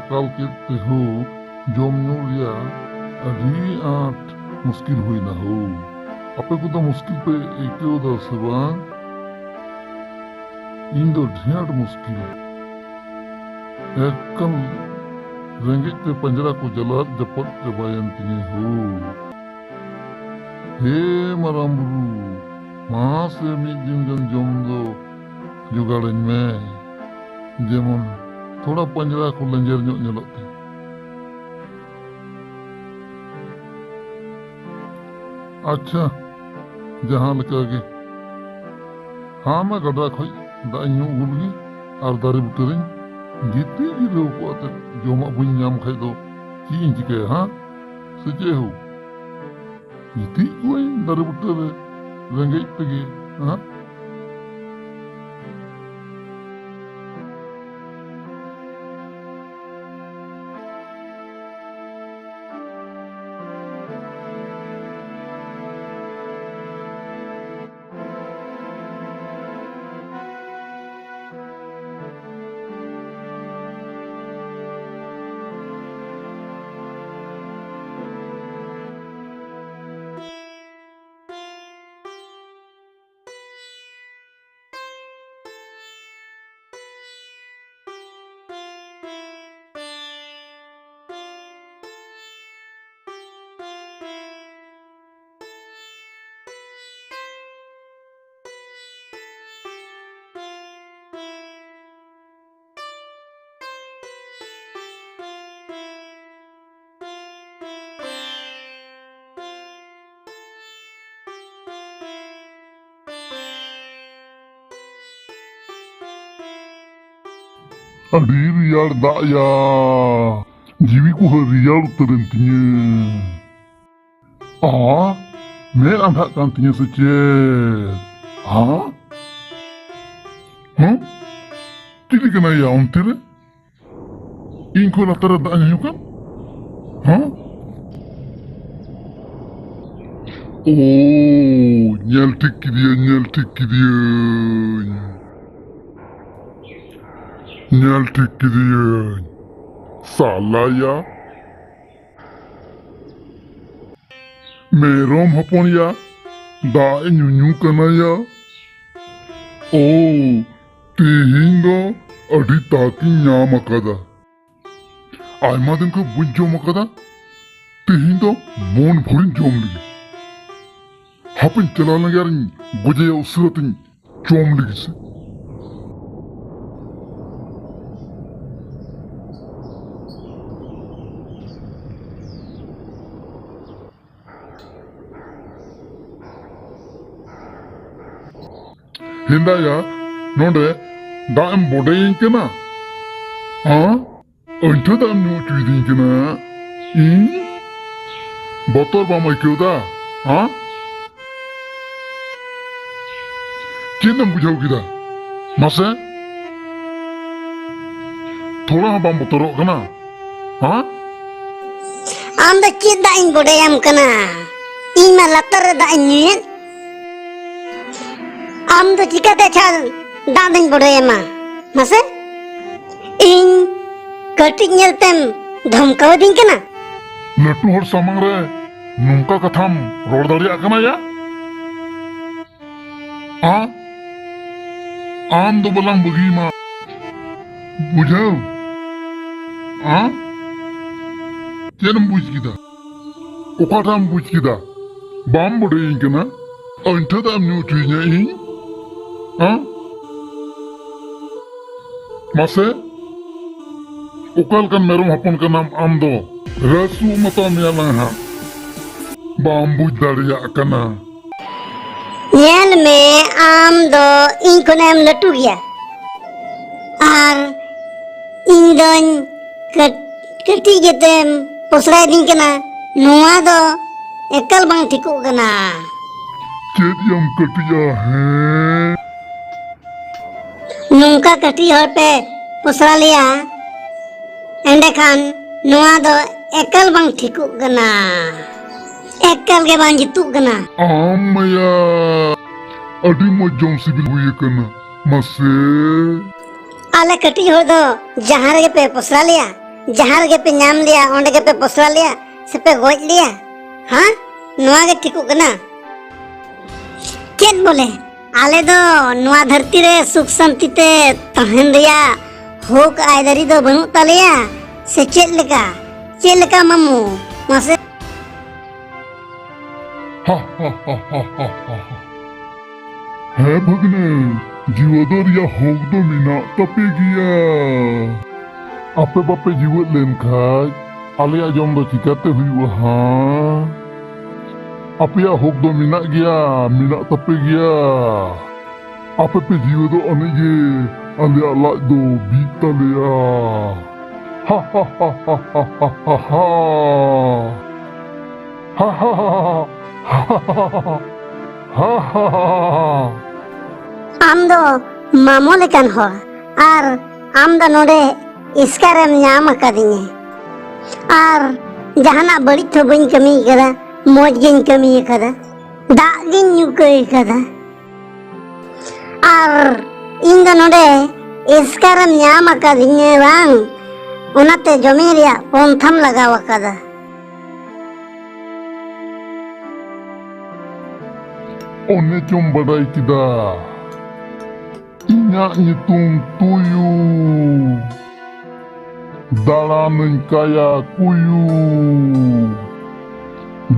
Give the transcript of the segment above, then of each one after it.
अकाल के तेहो जम ᱧᱩ ᱨᱮᱭᱟᱜ ᱟᱹᱰᱤ आंट मुश्किल हुईना हो आपे को मुश्किल पे ऐक्यो दा से बांग इन दो ढेर मुश्किल एकल रेंगेज ते पंजरा को जलात जपट जबायन तिने हो हे माराम बुरु मां से मी दिन गन जम दो जुगाड़न में जेमन थोड़ा पंजरा को लंजर ᱧᱚᱜ ᱧᱮᱞᱚᱜ ᱛᱤᱧ अच्छा जहाँ लगा के हाँ मैं गड्ढा खोई दाइयों गुलगी और दारी बुटरिंग गिट्टी की लोग आते जो माँ बुन जाम खाई दो चीन चिके हाँ सच्चे हो गिट्टी कोई दारी बुटरे रंगेज तगे हाँ अड़ी रियाड़ दाया जीवी को रियाड़ उतरन तिnye मैं आंधा kan tinya secet tili kena ya ontere inko latara daanya yukan nyel tik dia nyal tik dia salah ya merom hapon ya da nyunyu kana ya tihin do adi taki nyam akada ayma din ko buj jom akada tihin do mon bhorin jom ligi hapin chalana yarin guje usratin jom ligi se हिंदा या नोडे दाम बोडे इंकना अंठो दाम new चुदी इंकना बोतल balm क्यों दा किन्नम बुझाओ किदा मासे थोड़ा हम balm बोतलो कना आम दा किदा इन बोडे आम कना इमा लतर दा इन आम तो चिकाते छाल दादिन बोडे मा मासे इन कटिंग नेलतेम धमकाव दिन कना लट्टू हर सामंग रे नुंका कथाम रोड दरिया कना या आम दो बलांग बगी मा बुझाओ केनम बुझ किदा उकाटाम बुझ किदा बाम बोडे इंकना अंठा दाम न्यू चुइnya इन मासे उकल kan merom hapon ka nam am do rasu mata mialang ha bambu daria kana nyel me am do in konem latu gya ar in don kati getem posrai din kana noa do ekal bang thiku kana चेत यम कटिया है नुंका कटी हर पे पोसरा लिया एंडे खान नुआ दो एकल बंग ठिकु गना एकल के बंग जितु गना आमया अडी मजों सिबिल हुई कना मसे आले कटी हो दो जहाँ रे पे पोसरा लिया जहाँ रगे पे नाम लिया ओंडे के पे पोसरा लिया से पे गोज लिया हाँ नुआ के ठिकु कना चेत बोले आले दो नुआ धरती रे सुख शांति ते तहन रिया होक आयदारी दो बनु तलिया से चेत लेका मामू मासे है भगने जीवदर या होक दो मिना तपे गिया आपे बापे जीवत लेन खाय आलिया जम दो चिकाते हुई हाँ आपे होक दो मिना गिया मिना तपे गिया आपे पे जीव दो अनेगे आलिया लाज दो बीता लिया हा हा हा हा हा हा हा हा हा हा हा आम दो मामो लेकान हो आर आम दो नोडे इसकारेम नाम अकादिने आर जहाना बड़ी तो बइन कमी कदा मौज गिन कमी कदा दाग गिन ᱧᱩᱠᱟᱹᱭ कदा आर ᱤᱧ ᱫᱚ ᱱᱚᱰᱮ ᱮᱥᱠᱟᱨᱮᱢ ᱧᱟᱢ ᱟᱠᱟᱫᱤᱧᱟ ᱵᱟᱝ ᱚᱱᱟᱛᱮ ᱡᱚᱢᱤ ᱨᱮᱭᱟᱜ ᱯᱚᱱᱛᱷᱟᱢ ᱞᱟᱜᱟᱣ ᱟᱠᱟᱫᱟ ओने चुम बड़ाई किदा इन्याक nyutum tuyu दाड़ानन काया कुयू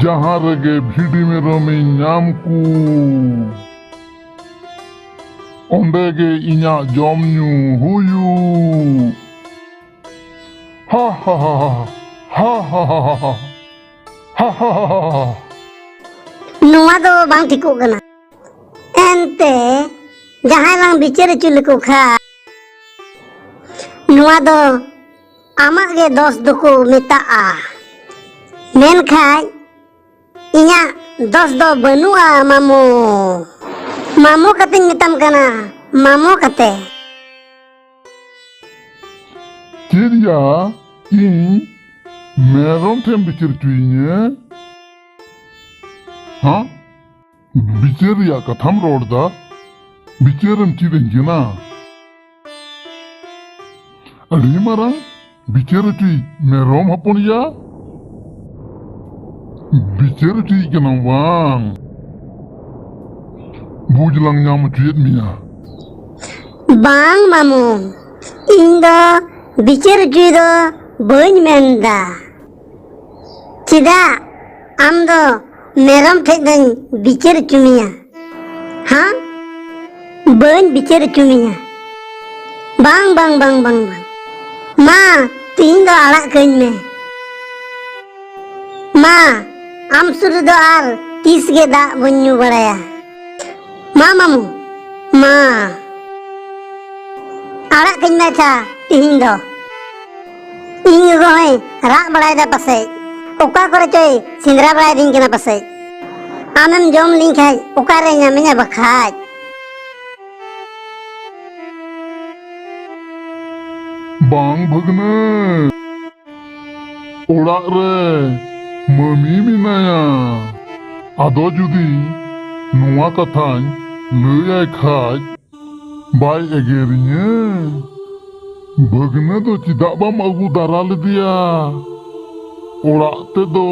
जहाँ रगे भिड़ी में रमी नाम कू ओंडे गे इन्या जम न्यू हुयू हा हा हा हा हा हा हा हा हा हा नुआ दो बांग ठिकु कना एनते जहां लांग बिचार चुल को खा नुआ दो आमाग गे दोस्त दुको मेताआ मेन खाय इन्या दोस्त दो बनुआ मामू मामू कते मेतम कना मामू कते Ceria, ing meron tem bicar cuinya, ha? Bicar ya katham roda, bicaram cilen jena. Adi marang bicar cuy merom hapon ya, bicar cuy kenang wang, bujlang nyam cuyet mia. Bang mamu, inda bicar cuy do bany menda. Cida, am do merom thedang bicar cumia, ha? Bany bicar cumia. Bang bang bang bang bang. Ma, तीन दो आड़ा कहीं में माँ आम सुर दो are तीस के दा बुन्यू बड़ाया माँ मामू माँ आड़ा कहीं में था तीन दो इंग रोहे राग बड़ाया दा पसे ओका करे चोय सिंदरा बड़ाया दिन के ना पसे आमम जोम लिंक है ओका रे न्यामिन्या बखाज Bang Bhagna Orak re Mami minaya Ado judi Nuwa kathany Luyai khaj Bai egerinya Bhagna do cidak bam agu daral dia Orak te do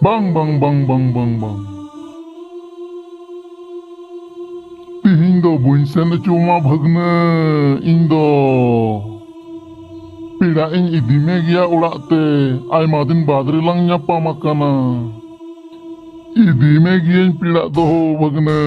Bang bang bang bang bang bang Tihin do buin sen cuma Bhagna Indo Pida ing idime gya urak te Aima din badri lang nyapa makana Idime gya pida doho Bhagna